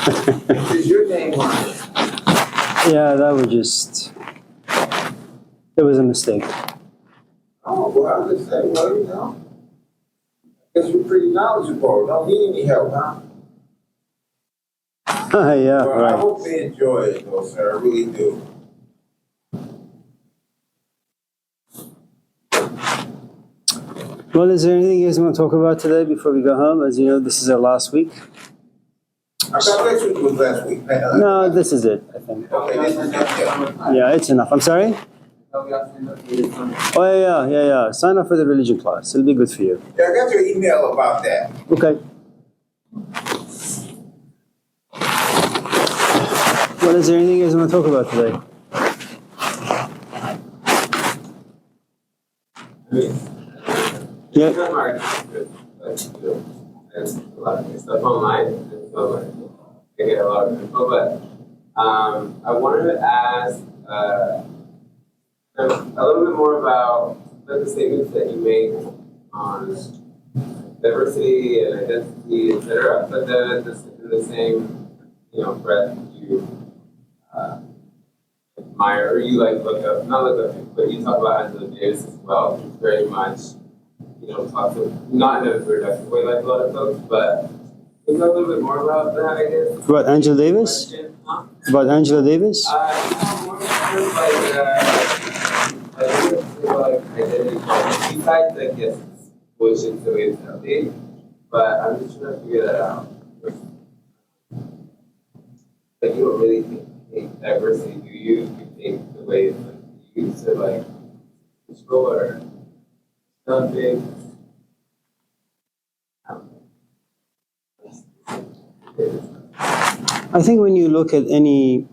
Is your name on it? Yeah, that was just, it was a mistake. Oh, well, I was just saying, well, you know. I guess you're pretty knowledgeable. Don't need any help, huh? Yeah, Well, I right. hope they enjoy it, though, sir. I really do. Well, is there anything you guys want to talk about today before we go home? As you know, this is our last week. I thought next week was last week. No, this is it, I think. Okay, this is next week. Yeah, it's enough. I'm sorry? Oh, yeah. Sign up for the religion class. It'll be good for you. Yeah, I got your email about that. Okay. Well, is there anything you guys want to talk about today? Yeah. There's a lot of stuff online, so I get a lot of info, but I wanted to ask a little bit more about the statements that you make on diversity and identity, etc. But then in the same, breath, you admire or you look up, not look up, but you talk about Angela Davis as well. She's very much. Talk to, not in a productive way like a lot of folks, but can you talk a little bit more about that, I guess? About Angela Davis? Huh? About Angela Davis? More like identity. Besides, I guess, bullshit the way it's healthy, but I'm just trying to figure that out. Like, you don't really think diversity, do you? You think the way it's used to, control or something? I think when you look at any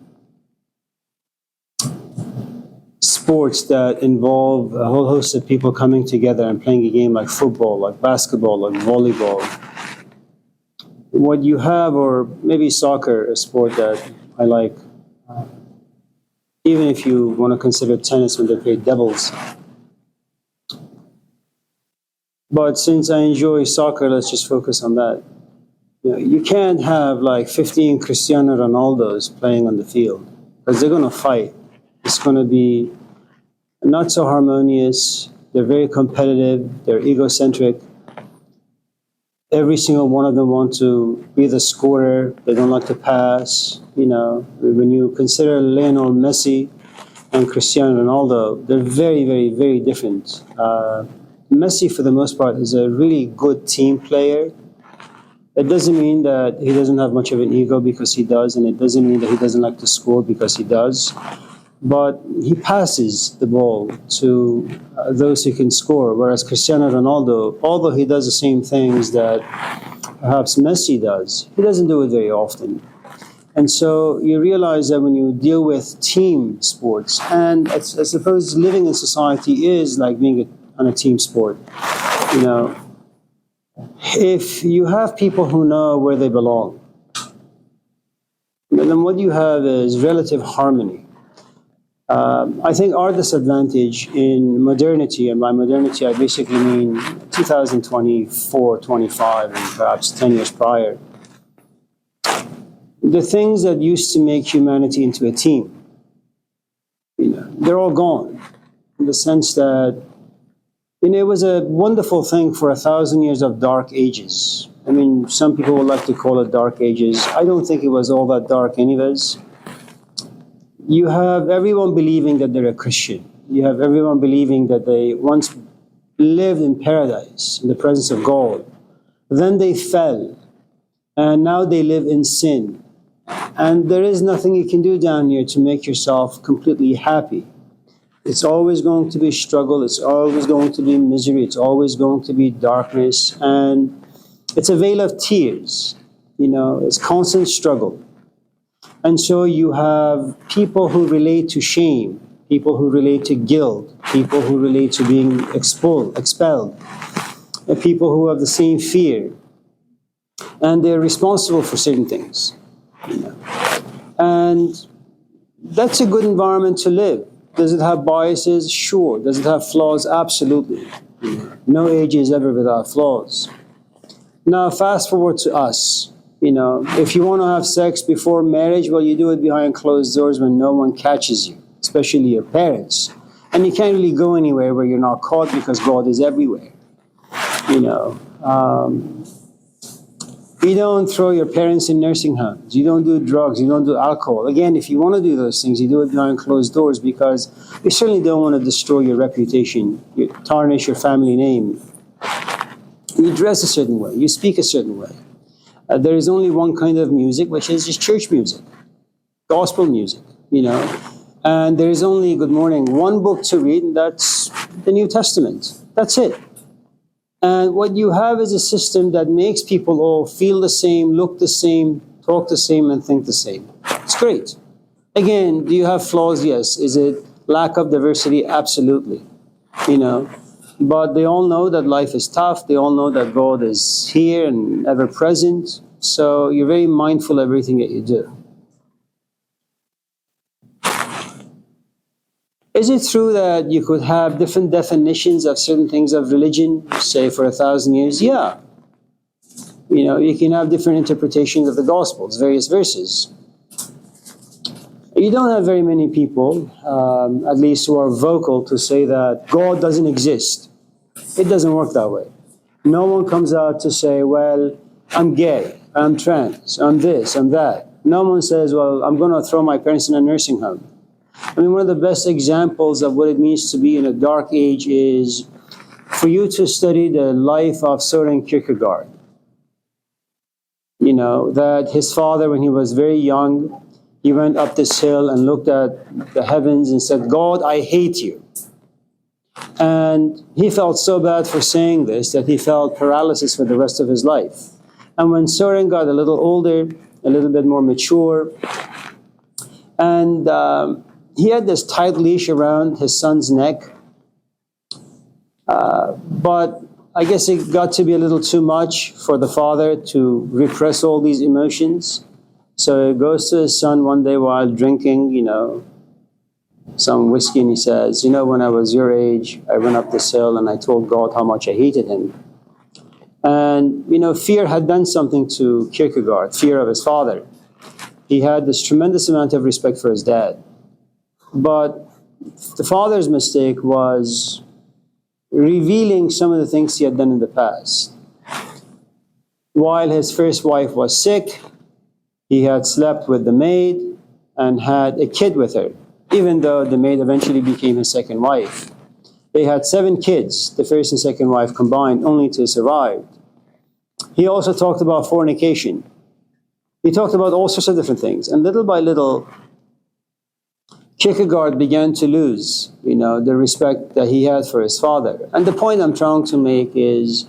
sports that involve a whole host of people coming together and playing a game like football, like basketball, like volleyball, what you have, or maybe soccer, a sport that I like, even if you want to consider tennis when they play doubles. But since I enjoy soccer, let's just focus on that. You can't have 15 Cristiano Ronaldos playing on the field because they're going to fight. It's going to be not so harmonious. They're very competitive. They're egocentric. Every single one of them want to be the scorer. They don't like to pass. When you consider Lionel Messi and Cristiano Ronaldo, they're very, very, very different. Messi, for the most part, is a really good team player. It doesn't mean that he doesn't have much of an ego, because he does, and it doesn't mean that he doesn't like to score, because he does. But he passes the ball to those who can score, whereas Cristiano Ronaldo, although he does the same things that perhaps Messi does, he doesn't do it very often. And so you realize that when you deal with team sports, and I suppose living in society is like being on a team sport, if you have people who know where they belong, then what you have is relative harmony. I think our disadvantage in modernity, and by modernity I basically mean 2024, 25, and perhaps 10 years prior, the things that used to make humanity into a team, they're all gone, in the sense that it was a wonderful thing for 1,000 years of dark ages. I mean, some people would like to call it dark ages. I don't think it was all that dark anyways. You have everyone believing that they're a Christian. You have everyone believing that they once lived in paradise, in the presence of God. Then they fell, and now they live in sin. And there is nothing you can do down here to make yourself completely happy. It's always going to be struggle. It's always going to be misery. It's always going to be darkness. And it's a veil of tears. It's constant struggle. And so you have people who relate to shame, people who relate to guilt, people who relate to being expelled, and people who have the same fear. And they're responsible for certain things. And that's a good environment to live. Does it have biases? Sure. Does it have flaws? Absolutely. No age is ever without flaws. Now, fast forward to us. You know, if you want to have sex before marriage, well, you do it behind closed doors when no one catches you, especially your parents. And you can't really go anywhere where you're not caught because God is everywhere. You know, you don't throw your parents in nursing homes. You don't do drugs. You don't do alcohol. Again, if you want to do those things, you do it behind closed doors because you certainly don't want to destroy your reputation, you tarnish your family name. You dress a certain way. You speak a certain way. There is only one kind of music, which is just church music, gospel music, you know. And there is only, good morning, one book to read, and that's the New Testament. That's it. And what you have is a system that makes people all feel the same, look the same, talk the same, and think the same. It's great. Again, do you have flaws? Yes. Is it lack of diversity? Absolutely. You know, but they all know that life is tough. They all know that God is here and ever present. So you're very mindful of everything that you do. Is it true that you could have different definitions of certain things of religion, say for 1,000 years? Yeah. You know, you can have different interpretations of the Gospels, various verses. You don't have very many people, at least who are vocal, to say that God doesn't exist. It doesn't work that way. No one comes out to say, well, I'm gay, I'm trans, I'm this, I'm that. No one says, well, I'm going to throw my parents in a nursing home. I mean, one of the best examples of what it means to be in a dark age is for you to study the life of Soren Kierkegaard. You know, that his father, when he was very young, he went up this hill and looked at the heavens and said, God, I hate you. And he felt so bad for saying this that he felt paralysis for the rest of his life. And when Soren got a little older, a little bit more mature, and he had this tight leash around his son's neck, but I guess it got to be a little too much for the father to repress all these emotions. So he goes to his son one day while drinking, you know, some whiskey, and he says, you know, when I was your age, I went up this hill and I told God how much I hated him. And, you know, fear had done something to Kierkegaard, fear of his father. He had this tremendous amount of respect for his dad. But the father's mistake was revealing some of the things he had done in the past. While his first wife was sick, he had slept with the maid and had a kid with her, even though the maid eventually became his second wife. They had 7 kids, the first and second wife combined, only to survive. He also talked about fornication. He talked about all sorts of different things. And little by little, Kierkegaard began to lose, you know, the respect that he had for his father. And the point I'm trying to make is,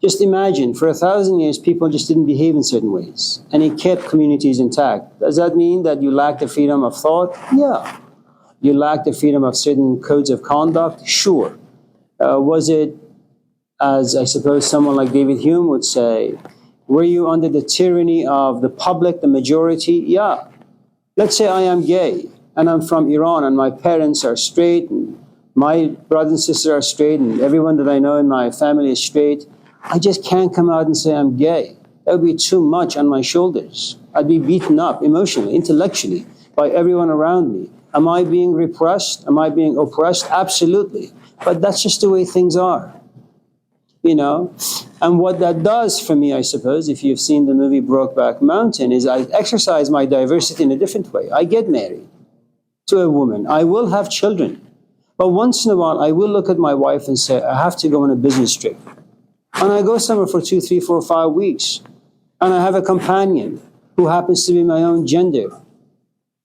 just imagine, for 1,000 years, people just didn't behave in certain ways. And he kept communities intact. Does that mean that you lack the freedom of thought? Yeah. You lack the freedom of certain codes of conduct? Sure. Was it, as I suppose someone like David Hume would say, were you under the tyranny of the public, the majority? Yeah. Let's say I am gay, and I'm from Iran, and my parents are straight, and my brothers and sisters are straight, and everyone that I know in my family is straight. I just can't come out and say I'm gay. That would be too much on my shoulders. I'd be beaten up emotionally, intellectually, by everyone around me. Am I being repressed? Am I being oppressed? Absolutely. But that's just the way things are. You know? And what that does for me, I suppose, if you've seen the movie Brokeback Mountain, is I exercise my diversity in a different way. I get married to a woman. I will have children. But once in a while, I will look at my wife and say, I have to go on a business trip. And I go somewhere for 2, 3, 4, 5 weeks. And I have a companion who happens to be my own gender.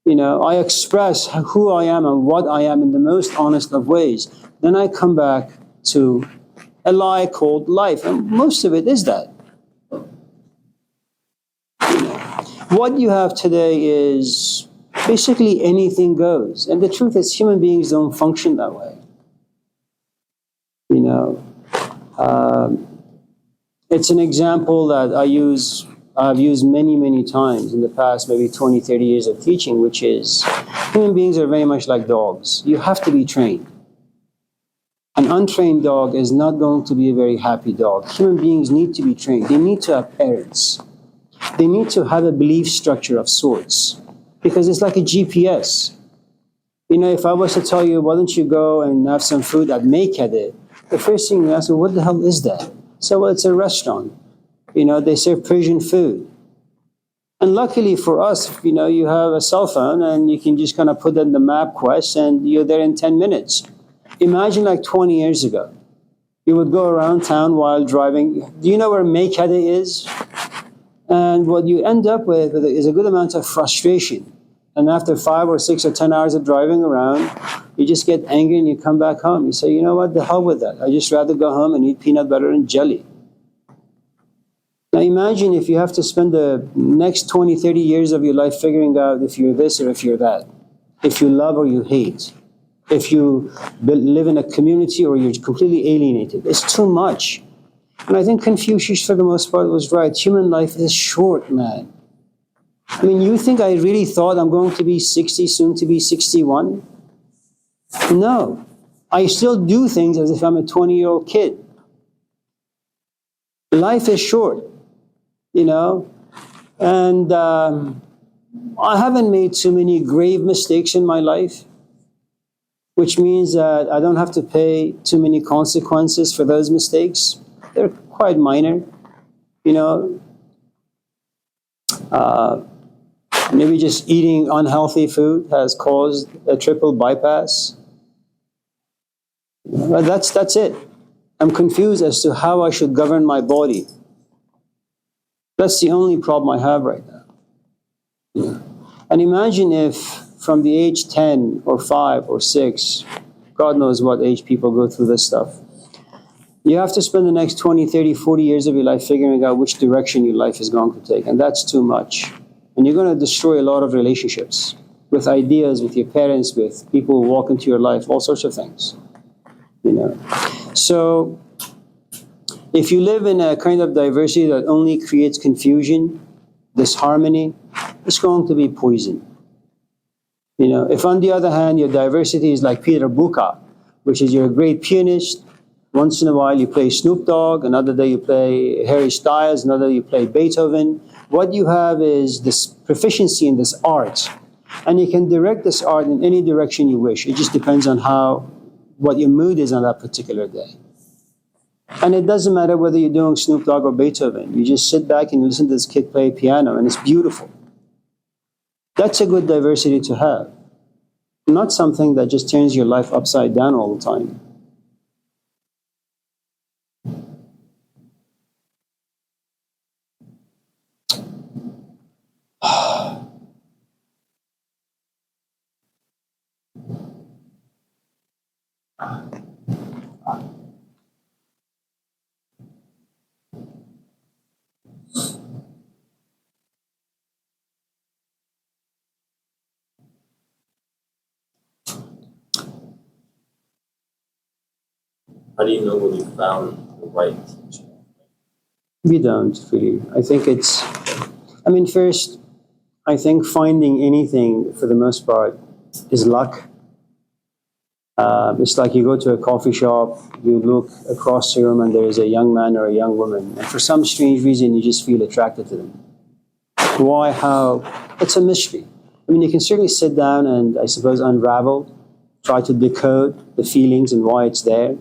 You know, I express who I am and what I am in the most honest of ways. Then I come back to a lie called life. And most of it is that. You know, what you have today is basically anything goes. And the truth is, human beings don't function that way. You know, it's an example that I've used many, many times in the past, maybe 20, 30 years of teaching, which is human beings are very much like dogs. You have to be trained. An untrained dog is not going to be a very happy dog. Human beings need to be trained. They need to have parents. They need to have a belief structure of sorts because it's like a GPS. You know, if I was to tell you, why don't you go and have some food at Meykede, the first thing you ask, well, what the hell is that? So, well, it's a restaurant. You know, they serve Persian food. And luckily for us, you know, you have a cell phone and you can just kind of put in the MapQuest and you're there in 10 minutes. Imagine like 20 years ago. You would go around town while driving. Do you know where Meykede is? And what you end up with is a good amount of frustration. And after 5 or 6 or 10 hours of driving around, you just get angry and you come back home. You say, you know what, the hell with that. I just rather go home and eat peanut butter and jelly. Now imagine if you have to spend the next 20, 30 years of your life figuring out if you're this or if you're that, if you love or you hate, if you live in a community or you're completely alienated. It's too much. And I think Confucius, for the most part, was right. Human life is short, man. I mean, you think I really thought I'm going to be 60, soon to be 61? No. I still do things as if I'm a 20-year-old kid. Life is short, you know? And I haven't made too many grave mistakes in my life, which means that I don't have to pay too many consequences for those mistakes. They're quite minor, you know. Maybe just eating unhealthy food has caused a triple bypass. But that's it. I'm confused as to how I should govern my body. That's the only problem I have right now. Yeah. And imagine if from the age 10 or 5 or 6, God knows what age people go through this stuff, you have to spend the next 20, 30, 40 years of your life figuring out which direction your life is going to take. And that's too much. And you're going to destroy a lot of relationships with ideas, with your parents, with people who walk into your life, all sorts of things. You know. So if you live in a kind of diversity that only creates confusion, disharmony, it's going to be poison. You know, if on the other hand your diversity is like Peter Buka, which is you're a great pianist, once in a while you play Snoop Dogg, another day you play Harry Styles, another day you play Beethoven. What you have is this proficiency in this art, and you can direct this art in any direction you wish. It just depends on what your mood is on that particular day. And it doesn't matter whether you're doing Snoop Dogg or Beethoven. You just sit back and listen to this kid play piano, and it's beautiful. That's a good diversity to have. Not something that just turns your life upside down all the time. How do you know when you found the right teacher? We don't really. First, I think finding anything for the most part is luck. It's like you go to a coffee shop, you look across the room and there is a young man or a young woman, and for some strange reason you just feel attracted to them. Why, how? It's a mystery. I mean, you can certainly sit down and, I suppose, unravel, try to decode the feelings and why it's there.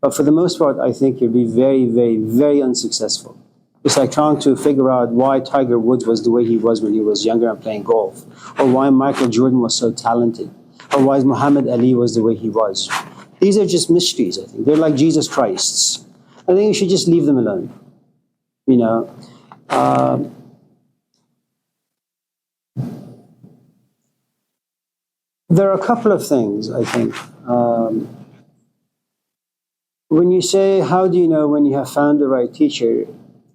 But for the most part, I think you'll be very, very, very unsuccessful. It's like trying to figure out why Tiger Woods was the way he was when he was younger and playing golf, or why Michael Jordan was so talented, or why Muhammad Ali was the way he was. These are just mysteries, I think. They're like Jesus Christs. I think you should just leave them alone. You know, there are a couple of things, I think. When you say, how do you know when you have found the right teacher?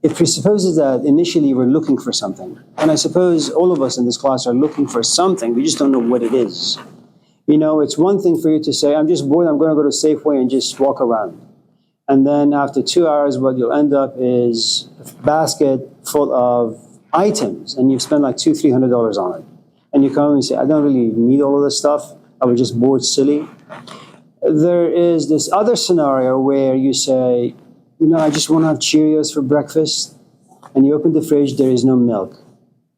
It presupposes that initially we're looking for something. And I suppose all of us in this class are looking for something. We just don't know what it is. You know, it's one thing for you to say, I'm just bored, I'm going to go to Safeway and just walk around. And then after 2 hours, what you'll end up is a basket full of items, and you've spent like $200-300 on it. And you come and say, I don't really need all of this stuff. I was just bored silly. There is this other scenario where you say, you know, I just want to have Cheerios for breakfast. and you open the fridge, there is no milk.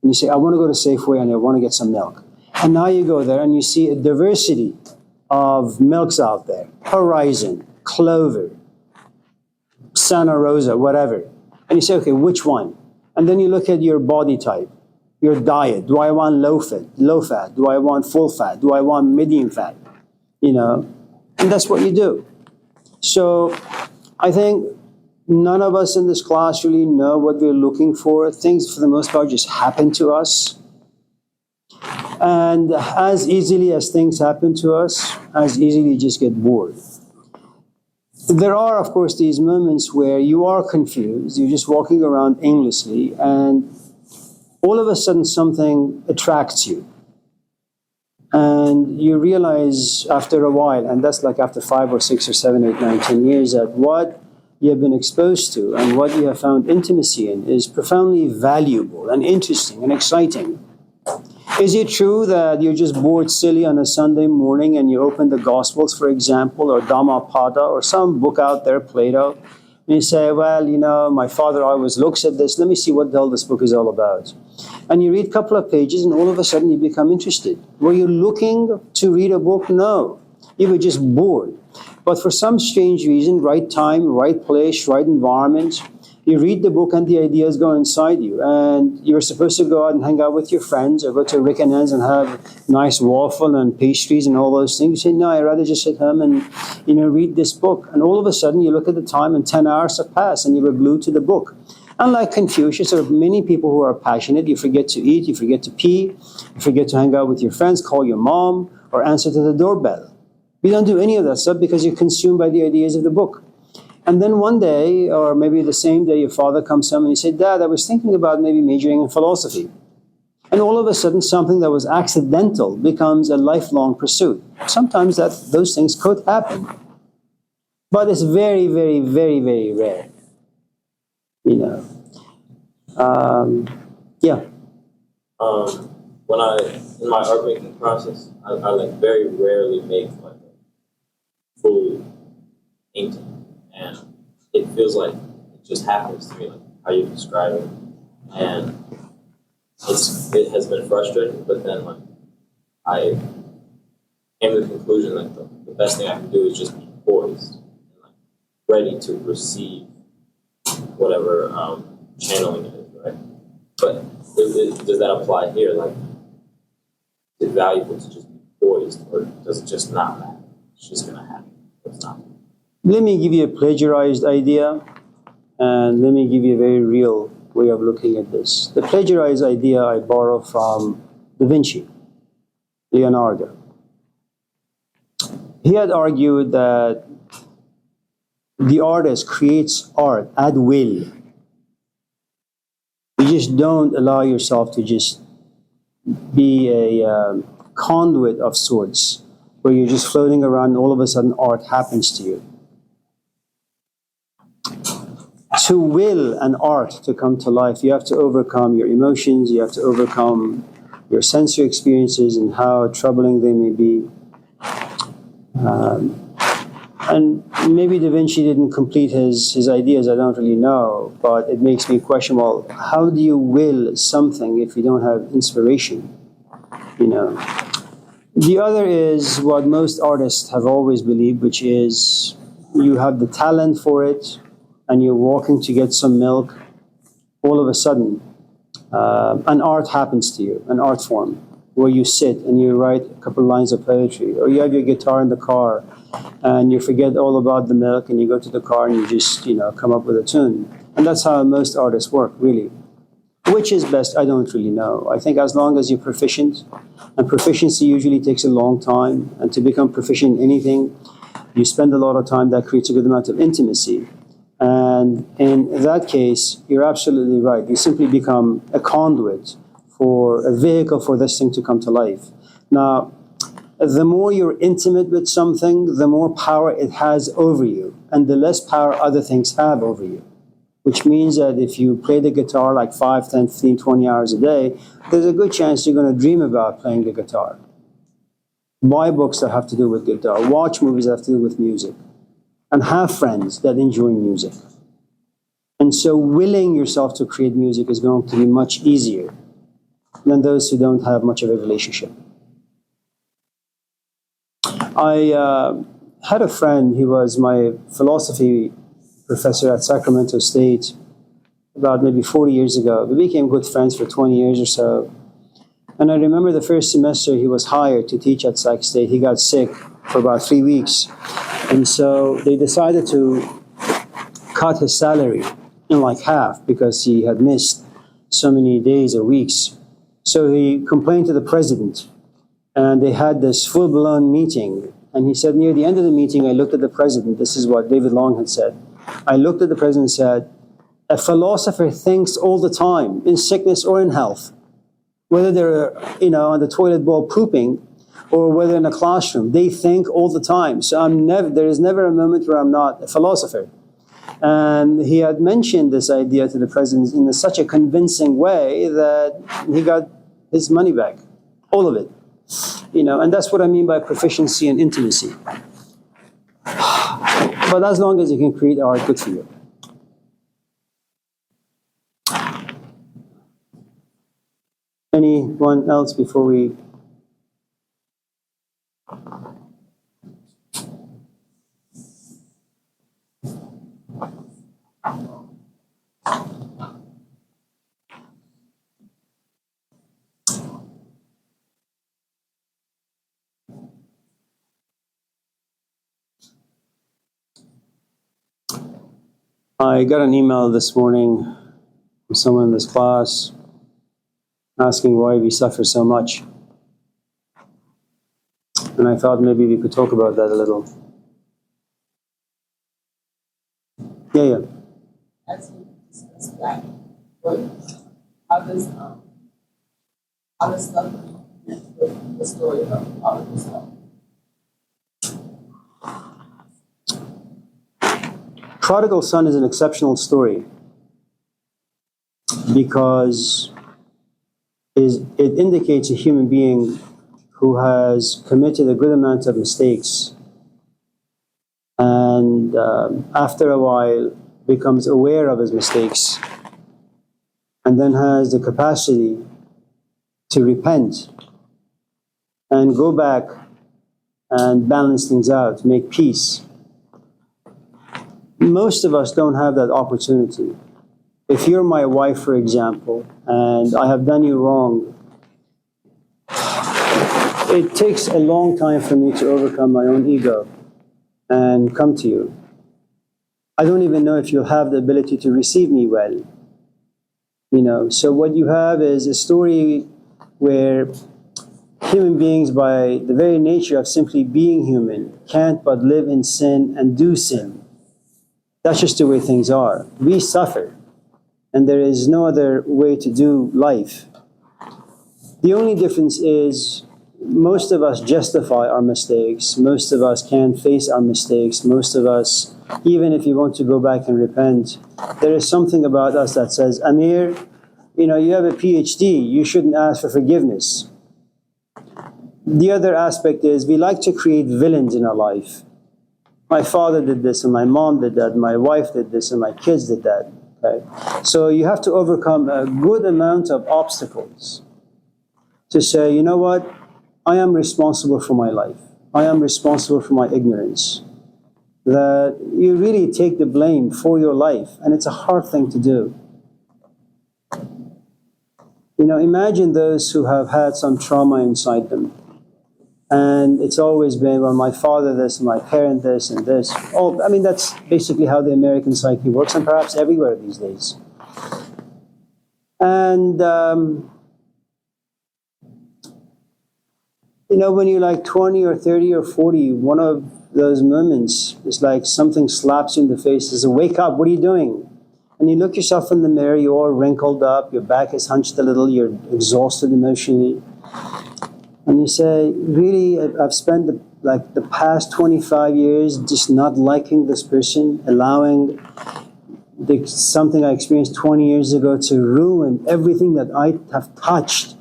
And you say, I want to go to Safeway and I want to get some milk. And now you go there and you see a diversity of milks out there. Horizon, Clover, Santa Rosa, whatever. And you say, okay, which one? And then you look at your body type, your diet. Do I want low fat? Do I want full fat? Do I want medium fat? You know, and that's what you do. So I think none of us in this class really know what we're looking for. Things, for the most part, just happen to us. And as easily as things happen to us, as easily you just get bored. There are, of course, these moments where you are confused. You're just walking around aimlessly, and all of a sudden something attracts you. And you realize after a while, and that's like after 5 or 6 or 7, 8, 9, 10 years, that what you have been exposed to and what you have found intimacy in is profoundly valuable and interesting and exciting. Is it true that you're just bored silly on a Sunday morning and you open the Gospels, for example, or Dhammapada, or some book out there, Plato, and you say, well, you know, my father always looks at this, let me see what the hell this book is all about. And you read a couple of pages and all of a sudden you become interested. Were you looking to read a book? No. You were just bored. But for some strange reason, right time, right place, right environment, you read the book and the ideas go inside you. And you're supposed to go out and hang out with your friends or go to Rick and Ann's and have nice waffle and pastries and all those things. You say, no, I'd rather just sit home and, you know, read this book. And all of a sudden you look at the time and 10 hours have passed and you were glued to the book. Unlike Confucius or many people who are passionate, you forget to eat, you forget to pee, you forget to hang out with your friends, call your mom, or answer to the doorbell. You don't do any of that stuff because you're consumed by the ideas of the book. And then one day, or maybe the same day, your father comes home and you say, Dad, I was thinking about maybe majoring in philosophy. And all of a sudden, something that was accidental becomes a lifelong pursuit. Sometimes those things could happen. But it's very, very, very, very rare. You know. Yeah. When in my art making process, I like very rarely make like a full painting. And it feels like it just happens to me, like how you describe it. And it has been frustrating, but then like I came to the conclusion that the best thing I can do is just be poised and like ready to receive whatever channeling it is, right? But does that apply here? Like, is it valuable to just be poised, or does it just not matter? It's just gonna happen. It's not. Let me give you a plagiarized idea, and let me give you a very real way of looking at this. The plagiarized idea I borrow from Da Vinci, Leonardo. He had argued that the artist creates art at will. You just don't allow yourself to just be a conduit of sorts, where you're just floating around and all of a sudden art happens to you. To will an art to come to life, you have to overcome your emotions, you have to overcome your sensory experiences and how troubling they may be. And maybe Da Vinci didn't complete his ideas, I don't really know, but it makes me question, well, how do you will something if you don't have inspiration? You know. The other is what most artists have always believed, which is you have the talent for it, and you're walking to get some milk, all of a sudden, an art happens to you, an art form, where you sit and you write a couple lines of poetry, or you have your guitar in the car, and you forget all about the milk, and you go to the car and you just, you know, come up with a tune. And that's how most artists work, really. Which is best, I don't really know. I think as long as you're proficient, and proficiency usually takes a long time, and to become proficient in anything, you spend a lot of time, that creates a good amount of intimacy. And in that case, you're absolutely right. You simply become a conduit for a vehicle for this thing to come to life. Now, the more you're intimate with something, the more power it has over you, and the less power other things have over you. Which means that if you play the guitar like 5, 10, 15, 20 hours a day, there's a good chance you're going to dream about playing the guitar. Buy books that have to do with guitar, watch movies that have to do with music, and have friends that enjoy music. And so willing yourself to create music is going to be much easier than those who don't have much of a relationship. I had a friend, he was my philosophy professor at Sacramento State about maybe 40 years ago. We became good friends for 20 years or so. And I remember the first semester he was hired to teach at Sac State. He got sick for about 3 weeks. And so they decided to cut his salary in like half because he had missed so many days or weeks. So he complained to the president, and they had this full-blown meeting. And he said, near the end of the meeting, I looked at the president. This is what David Long had said. I looked at the president and said, a philosopher thinks all the time, in sickness or in health, whether they're, on the toilet bowl pooping or whether in a classroom, they think all the time. So there is never a moment where I'm not a philosopher. And he had mentioned this idea to the president in such a convincing way that he got his money back, all of it. And that's what I mean by proficiency and intimacy. But as long as you can create art, good for you. Anyone else before we? I got an email this morning from someone in this class asking why we suffer so much. And I thought maybe we could talk about that a little. Yeah. As you discuss that, how does suffering with the story of all of this stuff? Prodigal Son is an exceptional story because it indicates a human being who has committed a good amount of mistakes and after a while becomes aware of his mistakes and then has the capacity to repent and go back and balance things out, make peace. Most of us don't have that opportunity. If you're my wife, for example, and I have done you wrong, it takes a long time for me to overcome my own ego and come to you. I don't even know if you'll have the ability to receive me well. So what you have is a story where human beings, by the very nature of simply being human, can't but live in sin and do sin. That's just the way things are. We suffer, and there is no other way to do life. The only difference is most of us justify our mistakes. Most of us can't face our mistakes. Most of us, even if you want to go back and repent, there is something about us that says, Amir, you have a PhD, you shouldn't ask for forgiveness. The other aspect is we like to create villains in our life. My father did this, and my mom did that, and my wife did this, and my kids did that. Okay? So you have to overcome a good amount of obstacles to say, you know what? I am responsible for my life. I am responsible for my ignorance. That you really take the blame for your life, and it's a hard thing to do. Imagine those who have had some trauma inside them. And it's always been, well, my father this, and my parent this, and this. That's basically how the American psyche works, and perhaps everywhere these days. And, when you're like 20 or 30 or 40, one of those moments is like something slaps you in the face, says, wake up, what are you doing? And you look yourself in the mirror, you're all wrinkled up, your back is hunched a little, you're exhausted emotionally. And you say, really, I've spent the past 25 years just not liking this person, allowing something I experienced 20 years ago to ruin everything that I have touched.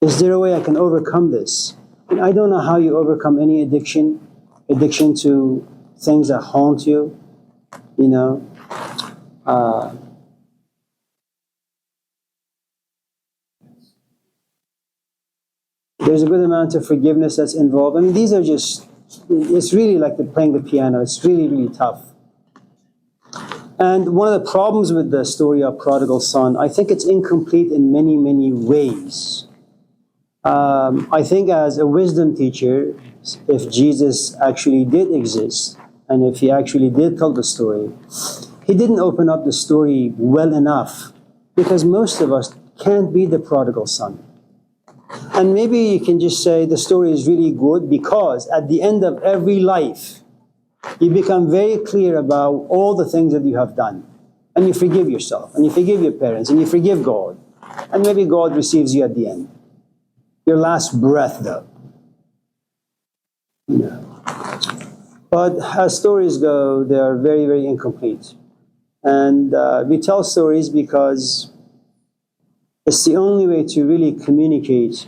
Is there a way I can overcome this? And I don't know how you overcome any addiction to things that haunt you. Uh, there's a good amount of forgiveness that's involved. I mean, these are just, it's really like playing the piano. It's really, really tough. And one of the problems with the story of Prodigal Son, I think it's incomplete in many, many ways. I think as a wisdom teacher, if Jesus actually did exist, and if he actually did tell the story, he didn't open up the story well enough, because most of us can't be the prodigal son. And maybe you can just say the story is really good because at the end of every life, you become very clear about all the things that you have done. And you forgive yourself, and you forgive your parents, and you forgive God. And maybe God receives you at the end. Your last breath, though. Yeah. But as stories go, they are very, very incomplete. And we tell stories because it's the only way to really communicate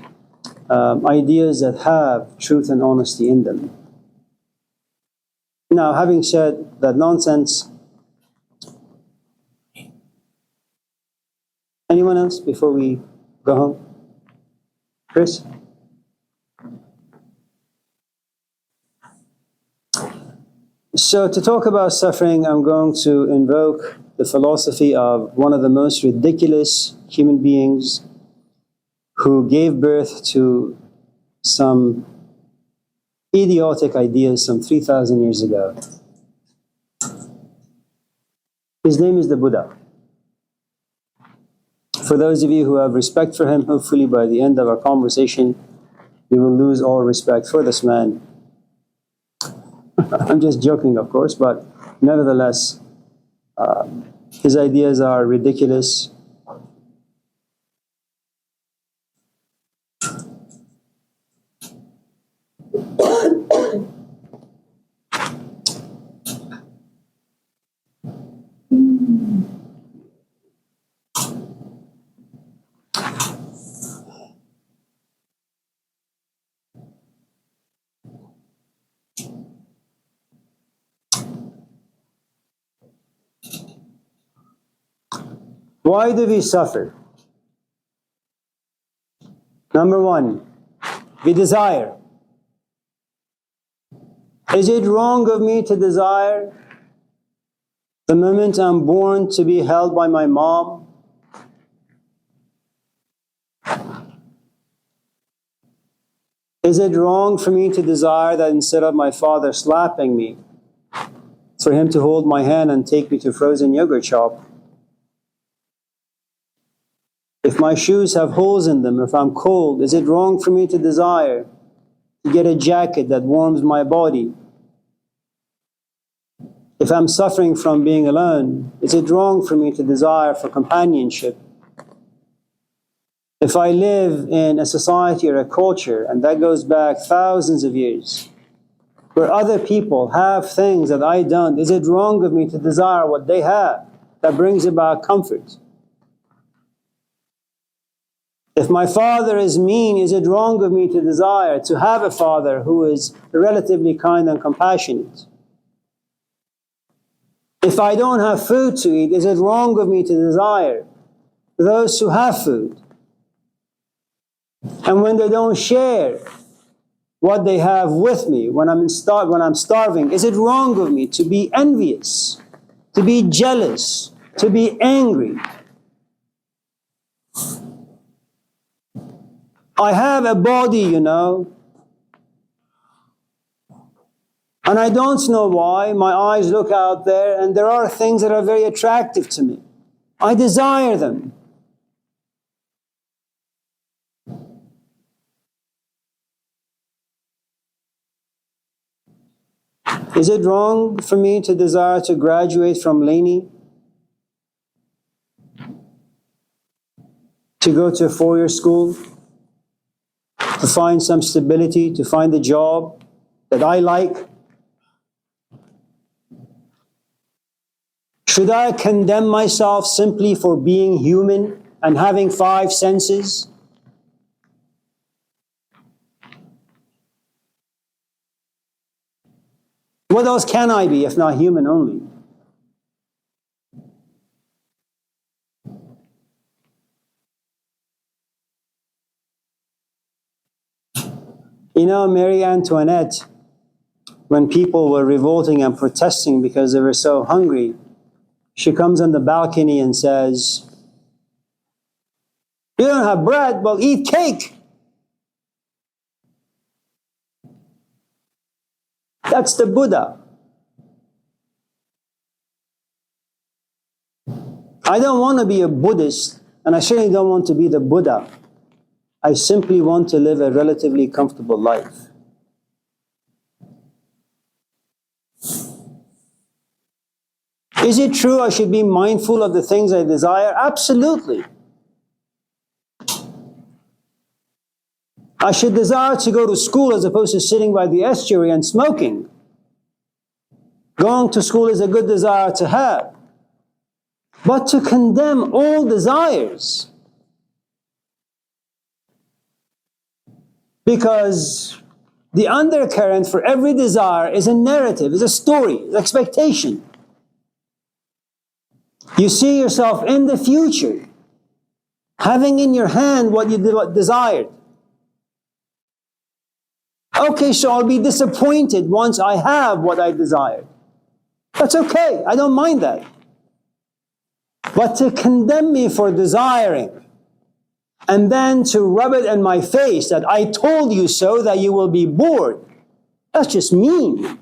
ideas that have truth and honesty in them. Now, having said that nonsense, anyone else before we go home? Chris? So to talk about suffering, I'm going to invoke the philosophy of one of the most ridiculous human beings who gave birth to some idiotic ideas some 3,000 years ago. His name is the Buddha. For those of you who have respect for him, hopefully by the end of our conversation, you will lose all respect for this man. I'm just joking, of course, but nevertheless, his ideas are ridiculous. Why do we suffer? Number one, we desire. Is it wrong of me to desire the moment I'm born to be held by my mom? Is it wrong for me to desire that instead of my father slapping me, for him to hold my hand and take me to frozen yogurt shop? If my shoes have holes in them, if I'm cold, is it wrong for me to desire to get a jacket that warms my body? If I'm suffering from being alone, is it wrong for me to desire for companionship? If I live in a society or a culture, and that goes back thousands of years, where other people have things that I don't, is it wrong of me to desire what they have that brings about comfort? If my father is mean, is it wrong of me to desire to have a father who is relatively kind and compassionate? If I don't have food to eat, is it wrong of me to desire those who have food? And when they don't share what they have with me, when I'm starving, is it wrong of me to be envious, to be jealous, to be angry? I have a body, and I don't know why. My eyes look out there, and there are things that are very attractive to me. I desire them. Is it wrong for me to desire to graduate from Laney, to go to a four-year school, to find some stability, to find a job that I like? Should I condemn myself simply for being human and having 5 senses? What else can I be if not human only? You know, Marie Antoinette, when people were revolting and protesting because they were so hungry, she comes on the balcony and says, "You don't have bread, well, eat cake." That's the Buddha. I don't want to be a Buddhist, and I certainly don't want to be the Buddha. I simply want to live a relatively comfortable life. Is it true I should be mindful of the things I desire? Absolutely. I should desire to go to school as opposed to sitting by the estuary and smoking. Going to school is a good desire to have. But to condemn all desires, because the undercurrent for every desire is a narrative, is a story, is expectation. You see yourself in the future, having in your hand what you desired. Okay, so I'll be disappointed once I have what I desired. That's okay, I don't mind that. But to condemn me for desiring, and then to rub it in my face that I told you so, that you will be bored, that's just mean.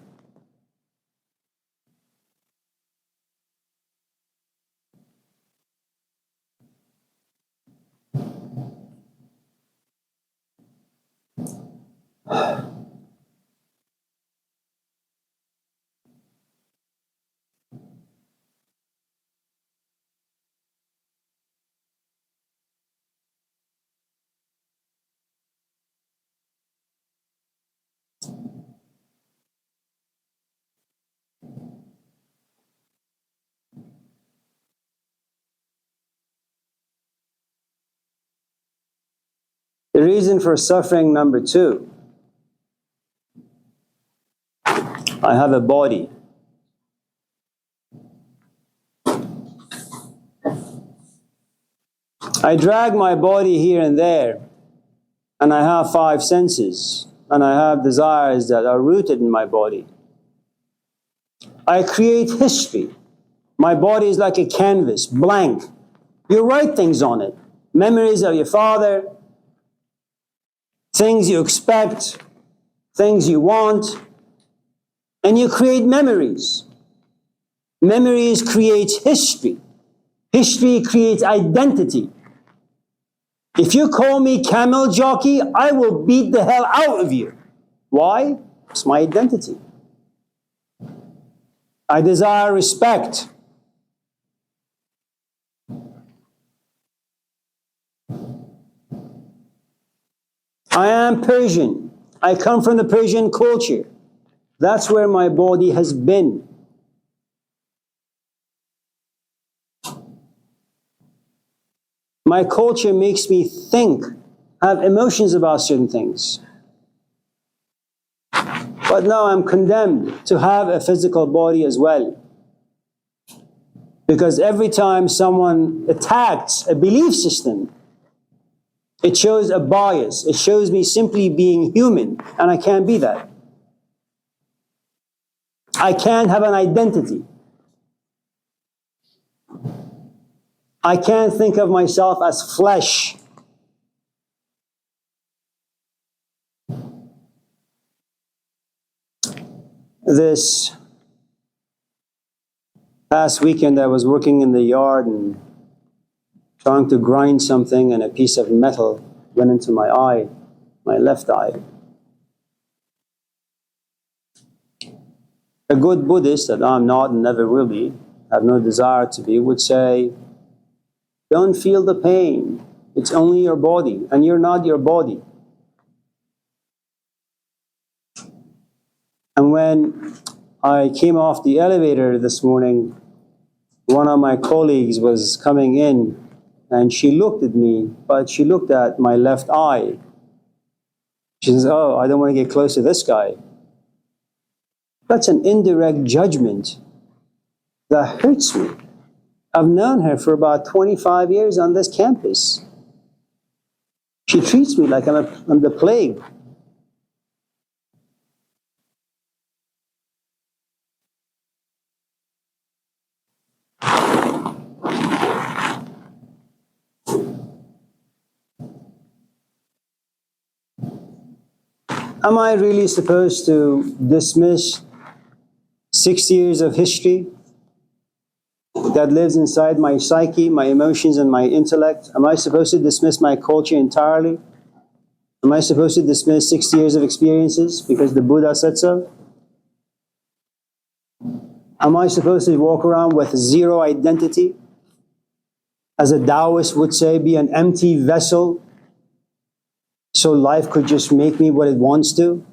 The reason for suffering number 2, I have a body. I drag my body here and there, and I have 5 senses, and I have desires that are rooted in my body. I create history. My body is like a canvas, blank. You write things on it. Memories of your father, things you expect, things you want, and you create memories. Memories create history. History creates identity. If you call me camel jockey, I will beat the hell out of you. Why? It's my identity. I desire respect. I am Persian. I come from the Persian culture. That's where my body has been. My culture makes me think, have emotions about certain things. But now I'm condemned to have a physical body as well. Because every time someone attacks a belief system, it shows a bias. It shows me simply being human, and I can't be that. I can't have an identity. I can't think of myself as flesh. This past weekend I was working in the yard and trying to grind something, and a piece of metal went into my eye, my left eye. A good Buddhist, that I'm not and never will be, have no desire to be, would say, don't feel the pain. It's only your body, and you're not your body. And when I came off the elevator this morning, one of my colleagues was coming in, and she looked at me, but she looked at my left eye. She says, oh, I don't want to get close to this guy. That's an indirect judgment that hurts me. I've known her for about 25 years on this campus. She treats me like I'm the plague. Am I really supposed to dismiss 6 years of history that lives inside my psyche, my emotions, and my intellect? Am I supposed to dismiss my culture entirely? Am I supposed to dismiss 60 years of experiences because the Buddha said so? Am I supposed to walk around with zero identity? As a Taoist would say, be an empty vessel so life could just make me what it wants to?